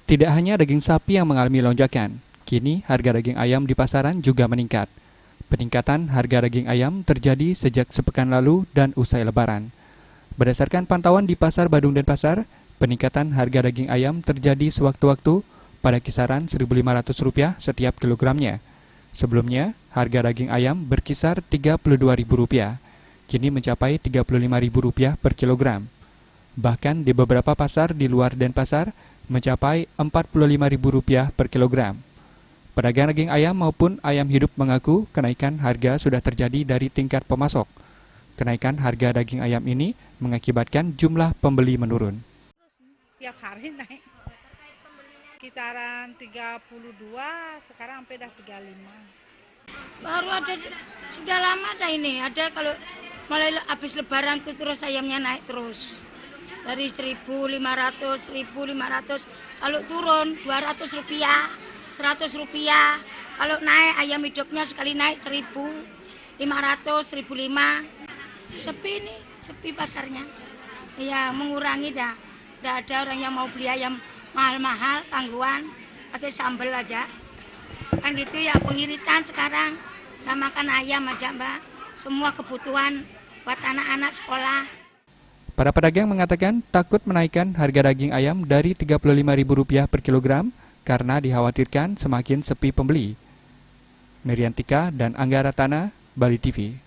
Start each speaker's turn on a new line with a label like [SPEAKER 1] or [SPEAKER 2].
[SPEAKER 1] Tidak hanya daging sapi yang mengalami lonjakan, kini harga daging ayam di pasaran juga meningkat. Peningkatan harga daging ayam terjadi sejak sepekan lalu dan usai Lebaran. Berdasarkan pantauan di Pasar Badung Denpasar, peningkatan harga daging ayam terjadi sewaktu-waktu pada kisaran Rp1.500 setiap kilogramnya. Sebelumnya, harga daging ayam berkisar Rp32.000, kini mencapai Rp35.000 per kilogram. Bahkan di beberapa pasar di luar Denpasar mencapai Rp45.000 per kilogram. Pedagang daging ayam maupun ayam hidup mengaku kenaikan harga sudah terjadi dari tingkat pemasok. Kenaikan harga daging ayam ini mengakibatkan jumlah pembeli menurun.
[SPEAKER 2] Tiap hari naik. Sekitaran 32, sekarang sampai dah 35.
[SPEAKER 3] Baru ada, sudah lama dah ini. Ada kalau mulai habis Lebaran tuh terus ayamnya naik terus. Dari 1.500, 1.500, kalau turun Rp200, Rp100. Kalau naik ayam hidupnya sekali naik 1.500, 1.500. Sepi ini, sepi pasarnya. Ya mengurangi dah. Tidak ada orang yang mau beli ayam mahal-mahal, tangguhan, pakai sambal aja. Kan gitu ya, pengiritan sekarang. Nggak makan ayam aja Mbak. Semua kebutuhan buat anak-anak sekolah.
[SPEAKER 1] Para pedagang mengatakan takut menaikkan harga daging ayam dari Rp35.000 per kilogram karena dikhawatirkan semakin sepi pembeli. Meriantika dan Angga Ratana, Bali TV.